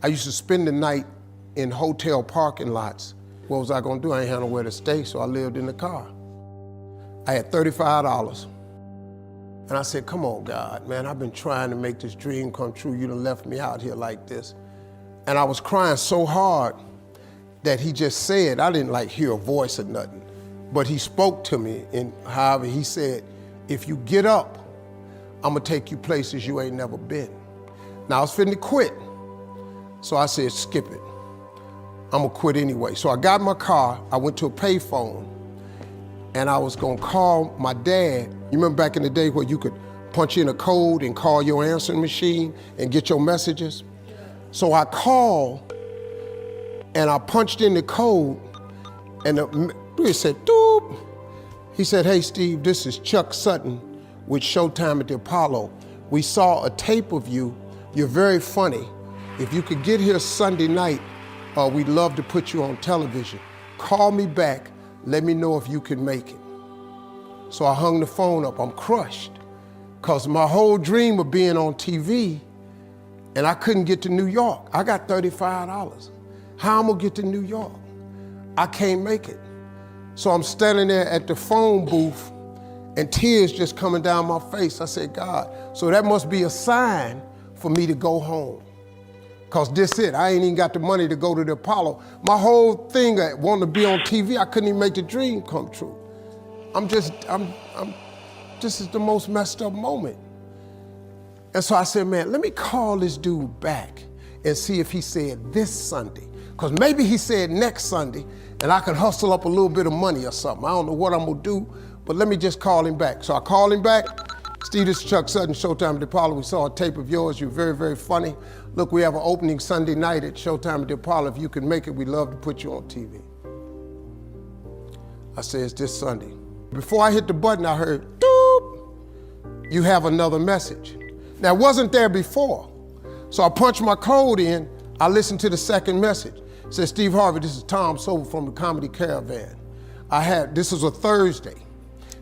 I used to spend the night in hotel parking lots. What was I gonna do? I ain't had nowhere to stay, so I lived in the car. I had $35. And I said, come on, God, man, I've been trying to make this dream come true. You done left me out here like this. And I was crying so hard that he just said, I didn't like hear a voice or nothing, but he spoke to me, and however he said, if you get up, I'm gonna take you places you ain't never been. Now I was finna quit. So I said, skip it. I'm gonna quit anyway. So I got in my car, I went to a payphone, and I was gonna call my dad. You remember back in the day where you could punch in a code and call your answering machine and get your messages? So I called, and I punched in the code, and it said, doop. He said, hey, Steve, this is Chuck Sutton with Showtime at the Apollo. We saw a tape of you. You're very funny. If you could get here Sunday night, we'd love to put you on television. Call me back. Let me know if you can make it. So I hung the phone up. I'm crushed, because my whole dream of being on TV, and I couldn't get to New York. I got $35. How I'm gonna get to New York? I can't make it. So I'm standing there at the phone booth, and tears just coming down my face. I said, God, so that must be a sign for me to go home. Because this it, I ain't even got the money to go to the Apollo. My whole thing, I wanted to be on TV, I couldn't even make the dream come true. This is the most messed up moment. And so I said, man, let me call this dude back and see if he said this Sunday. Because maybe he said next Sunday, and I can hustle up a little bit of money or something. I don't know what I'm gonna do, but let me just call him back. So I called him back. Steve, this is Chuck Sutton, Showtime at the Apollo. We saw a tape of yours. You're very, very funny. Look, we have an opening Sunday night at Showtime at the Apollo. If you can make it, we'd love to put you on TV. I said, it's this Sunday. Before I hit the button, I heard, doop, you have another message. Now, it wasn't there before. So I punched my code in. I listened to the second message. It said, Steve Harvey, this is Tom Sobel from the Comedy Caravan. This was a Thursday.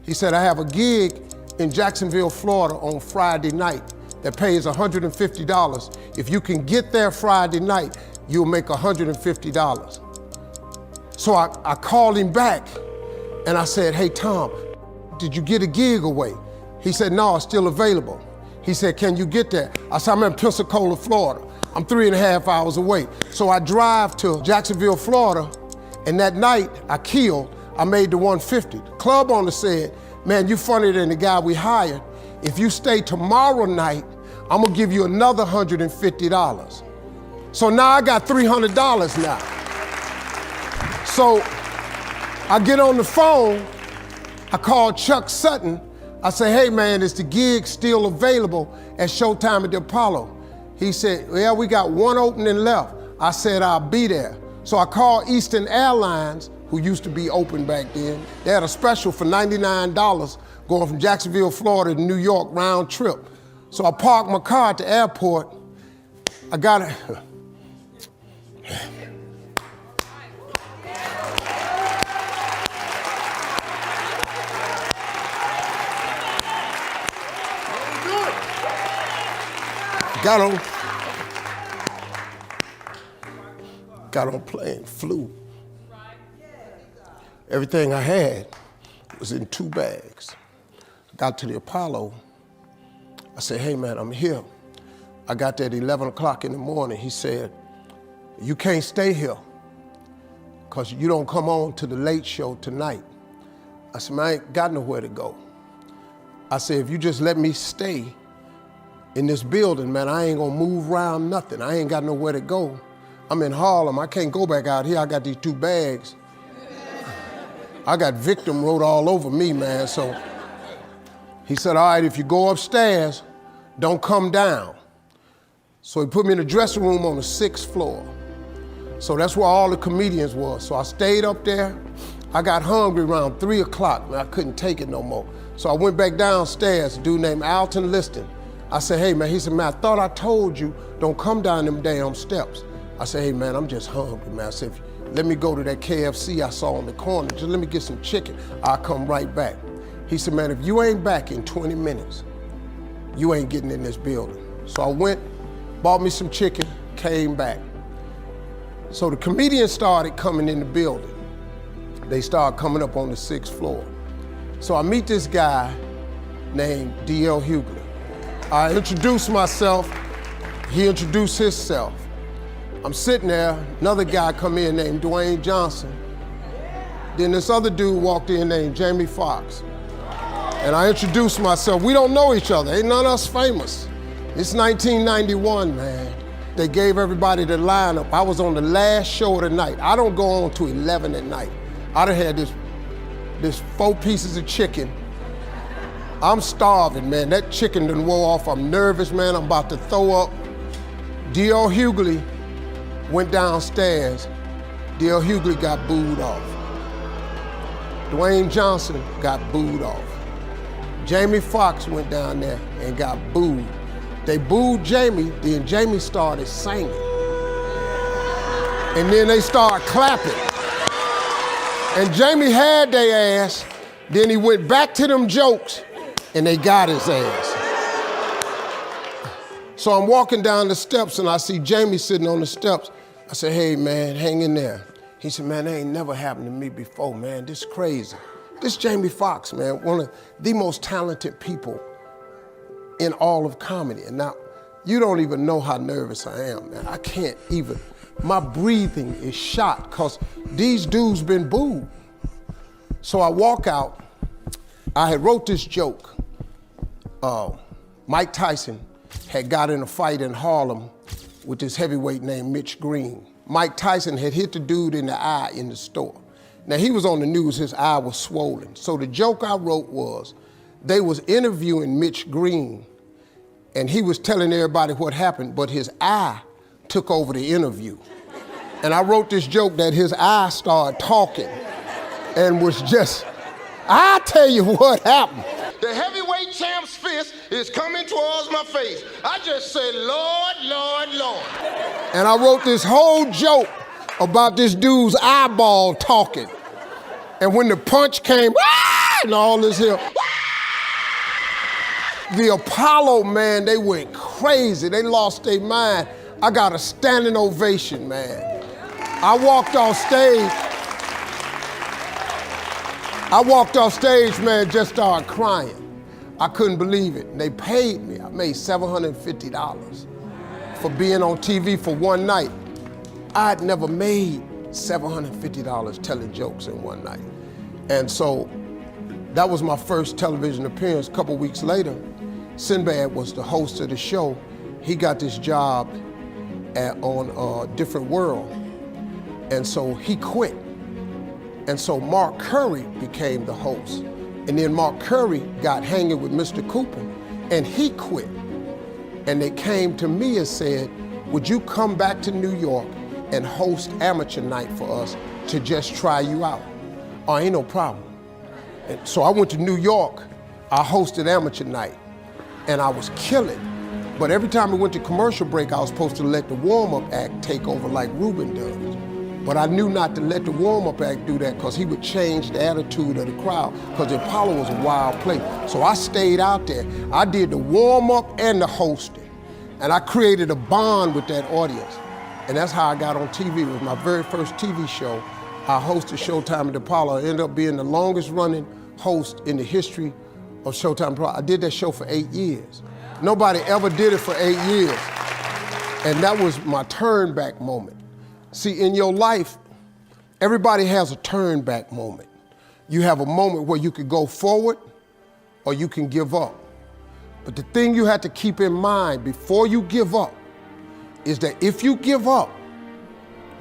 He said, I have a gig in Jacksonville, Florida on Friday night that pays $150. If you can get there Friday night, you'll make $150. So I called him back and I said, hey, Tom, did you get a gig away? He said, no, it's still available. He said, can you get there? I said, I'm in Pensacola, Florida. I'm 3.5 hours away. So I drive to Jacksonville, Florida, and that night I made the 150. The club owner said, man, you funnier than the guy we hired. If you stay tomorrow night, I'm gonna give you another $150. So now I got $300 now. So I get on the phone, I call Chuck Sutton. I say, hey man, is the gig still available at Showtime at the Apollo? He said, yeah, we got one opening left. I said, I'll be there. So I called Eastern Airlines, who used to be open back then. They had a special for $99 going from Jacksonville, Florida to New York round trip. So I parked my car at the airport. I got it. Got on plane, flew. Everything I had was in 2 bags. Got to the Apollo. I said, hey man, I'm here. I got there at 11 o'clock in the morning. He said, you can't stay here because you don't come on to the late show tonight. I said, man, I ain't got nowhere to go. I said, if you just let me stay in this building, man, I ain't gonna move around nothing. I ain't got nowhere to go. I'm in Harlem, I can't go back out here. I got these 2 bags. I got victim wrote all over me, man. So he said, all right, if you go upstairs, don't come down. So he put me in a dressing room on the 6th floor. So that's where all the comedians was. So I stayed up there. I got hungry around 3 o'clock, and I couldn't take it no more. So I went back downstairs, a dude named Alton Liston. I said, hey man, he said, man, I thought I told you, don't come down them damn steps. I said, hey man, I'm just hungry, man. I said, let me go to that KFC I saw on the corner, just let me get some chicken. I'll come right back. He said, man, if you ain't back in 20 minutes, you ain't getting in this building. So I went, bought me some chicken, came back. So the comedians started coming in the building. They started coming up on the 6th floor. So I meet this guy named D.L. Hughley. I introduced myself, he introduced himself. I'm sitting there, another guy come in named Dwayne Johnson. Then this other dude walked in named Jamie Foxx. And I introduced myself. We don't know each other, ain't none of us famous. It's 1991, man. They gave everybody the lineup. I was on the last show of the night. I don't go on to 11 at night. I done had this 4 pieces of chicken. I'm starving, man. That chicken done wore off. I'm nervous, man. I'm about to throw up. D.L. Hughley went downstairs. D.L. Hughley got booed off. Dwayne Johnson got booed off. Jamie Foxx went down there and got booed. They booed Jamie, then Jamie started singing. And then they started clapping. And Jamie had their ass, then he went back to them jokes, and they got his ass. So I'm walking down the steps and I see Jamie sitting on the steps. I said, hey man, hang in there. He said, man, that ain't never happened to me before, man. This is crazy. This Jamie Foxx, man, one of the most talented people in all of comedy. And now, you don't even know how nervous I am, man. I can't even, my breathing is shot because these dudes been booed. So I walk out, I had wrote this joke. Mike Tyson had got in a fight in Harlem with this heavyweight named Mitch Green. Mike Tyson had hit the dude in the eye in the store. Now he was on the news, his eye was swollen. So the joke I wrote was, they was interviewing Mitch Green and he was telling everybody what happened, but his eye took over the interview. And I wrote this joke that his eye started talking and was just, I tell you what happened. The heavyweight champ's fist is coming towards my face. I just said, Lord, Lord, Lord. And I wrote this whole joke about this dude's eyeball talking. And when the punch came, and all this here, the Apollo, man, they went crazy. They lost their mind. I got a standing ovation, man. I walked off stage, man, just started crying. I couldn't believe it. And they paid me. I made $750 for being on TV for one night. I'd never made $750 telling jokes in one night. And so that was my first television appearance. A couple weeks later, Sinbad was the host of the show. He got this job on Different World. And so he quit. And so Mark Curry became the host. And then Mark Curry got hanging with Mr. Cooper and he quit. And they came to me and said, would you come back to New York and host amateur night for us to just try you out? Oh, ain't no problem. And so I went to New York, I hosted amateur night, and I was killing. But every time we went to commercial break, I was supposed to let the warm-up act take over like Ruben does. But I knew not to let the warm-up act do that because he would change the attitude of the crowd because Apollo was a wild place. So I stayed out there. I did the warm-up and the hosting. And I created a bond with that audience. And that's how I got on TV. It was my very first TV show. I hosted Showtime at the Apollo. I ended up being the longest running host in the history of Showtime Apollo. I did that show for 8 years. Nobody ever did it for 8 years. And that was my turn back moment. See, in your life, everybody has a turn back moment. You have a moment where you can go forward or you can give up. But the thing you have to keep in mind before you give up is that if you give up,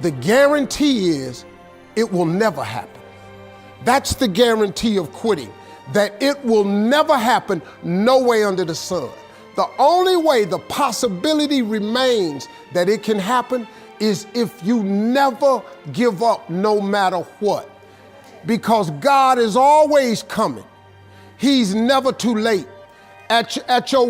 the guarantee is it will never happen. That's the guarantee of quitting, that it will never happen, no way under the sun. The only way the possibility remains that it can happen is if you never give up no matter what. Because God is always coming. He's never too late. At your